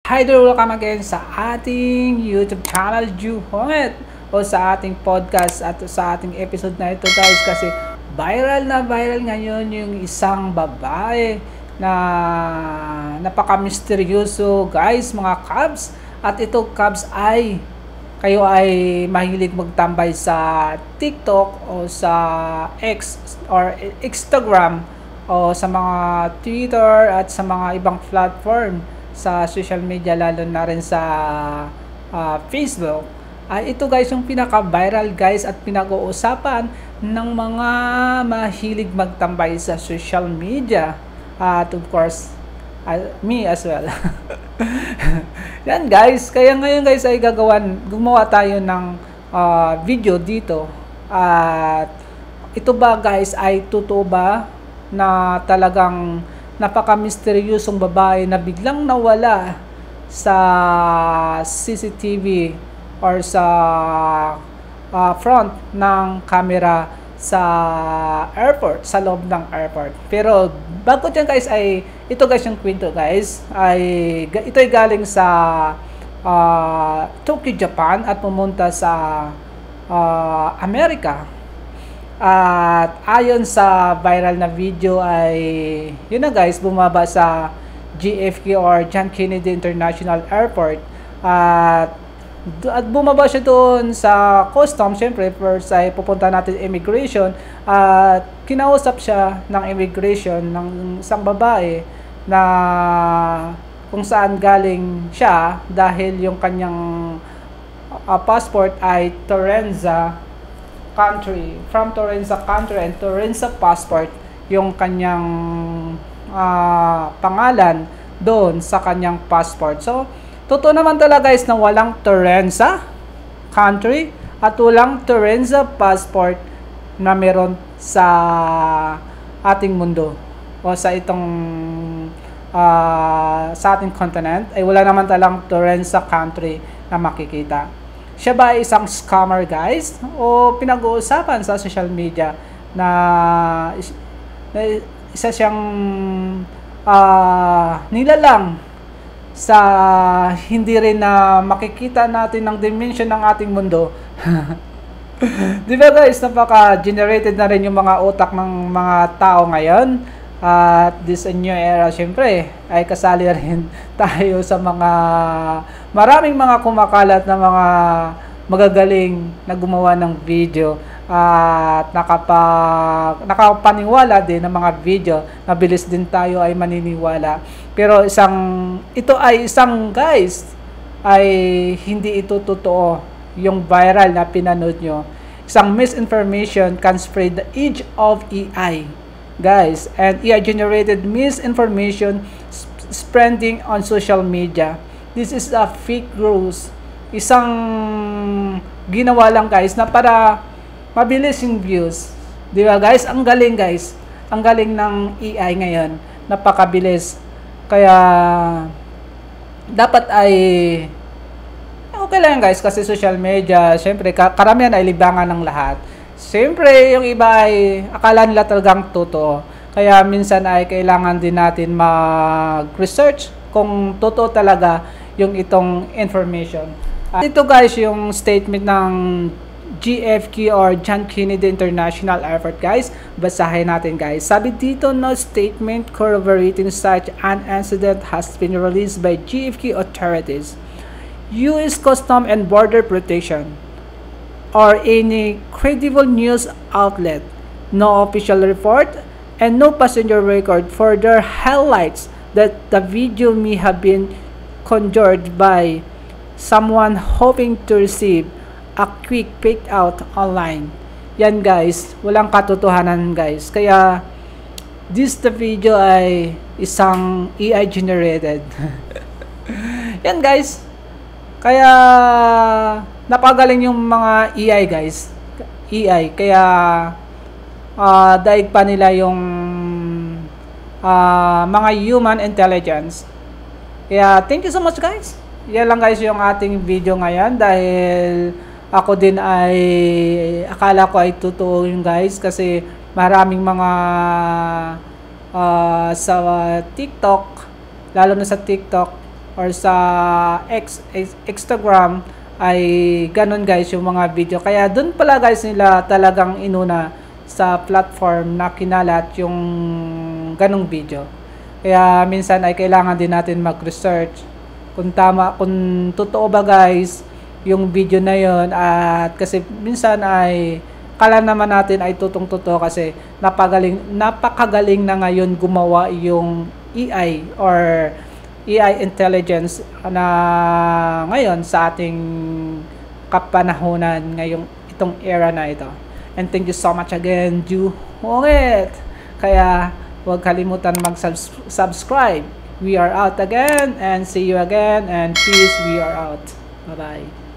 Hi there, welcome again sa ating YouTube channel, Ju Honget, o sa ating podcast at sa ating episode na ito guys, kasi viral na viral ngayon yung isang babae na napaka-misteryoso guys, mga Cubs. At ito Cubs ay kayo ay mahilig magtambay sa TikTok o sa X or Instagram o sa mga Twitter at sa mga ibang platform sa social media, lalo na rin sa Facebook. Ito guys yung pinaka-viral guys at pinag-uusapan ng mga mahilig magtambay sa social media. At of course, me as well. Yan guys, kaya ngayon guys ay gumawa tayo ng video dito. At ito ba guys ay totoo ba na talagang napaka-misteryosong babae na biglang nawala sa CCTV or sa front ng camera sa airport, sa loob ng airport. Pero bago dyan guys ay ito guys yung kwento guys ito ay galing sa Tokyo, Japan at pumunta sa Amerika. At ayon sa viral na video ay yun na guys, bumaba sa JFK or John Kennedy International Airport at bumaba siya doon sa custom. Syempre first ay pupunta natin immigration at kinausap siya ng immigration ng isang babae na kung saan galing siya, dahil yung kanyang passport ay Torenza country, from Torenza country, and Torenza passport yung kanyang pangalan doon sa kanyang passport. So totoo naman talaga guys na walang Torenza country at walang Torenza passport na meron sa ating mundo o sa itong sa ating continent, ay wala naman talang Torenza country na makikita. Siya ba ay isang scammer guys o pinag-uusapan sa social media na isa siyang nilalang sa hindi rin na makikita natin ng dimension ng ating mundo? Di ba guys, napaka-generated na rin yung mga utak ng mga tao ngayon. At this new era, syempre, ay kasali rin tayo sa maraming mga kumakalat na mga magagaling na gumawa ng video at nakapaniwala din ng mga video. Mabilis din tayo ay maniniwala. Pero ito ay isang guys, ay hindi ito totoo. Yung viral na pinanood nyo, isang misinformation can spread the age of AI guys, and AI generated misinformation spreading on social media. This is a fake news, isang ginawa lang guys na para mabilis yung views. Di ba guys? Ang galing guys, ang galing ng AI ngayon, napakabilis. Kaya dapat ay okay lang guys, kasi social media, syempre karamihan ay libangan ng lahat. Siyempre, yung iba ay akala nila talagang totoo. Kaya minsan ay kailangan din natin mag-research kung totoo talaga yung itong information. Ito guys yung statement ng JFK or John Kennedy International Airport guys. Basahin natin guys. Sabi dito, no statement corroborating such an incident has been released by JFK authorities, U.S. Customs and Border Protection, or any credible news outlet. No official report and no passenger record further highlights that the video may have been conjured by someone hoping to receive a quick payout online. Yan guys, walang katotohanan guys. Kaya the video ay isang AI generated. Yan guys. Kaya napagaling yung mga AI guys. AI. Kaya daig pa nila yung mga human intelligence. Kaya thank you so much guys. Yan lang guys yung ating video ngayon, dahil ako din ay akala ko ay totoo yung guys, kasi maraming mga sa TikTok, lalo na sa TikTok, or sa Instagram ay ganun guys yung mga video. Kaya dun pala guys nila talagang inuna sa platform na kinalat yung ganung video. Kaya minsan ay kailangan din natin mag-research kung tama, kung totoo ba guys yung video na yon, at kasi minsan ay kala naman natin ay totoo kasi napakagaling na ngayon gumawa yung AI or AI intelligence na ngayon sa ating kapanahunan ngayong itong era na ito. And thank you so much again, Ju Hongit. Kaya huwag kalimutan mag-subscribe. We are out again and see you again, and peace. We are out. Bye-bye.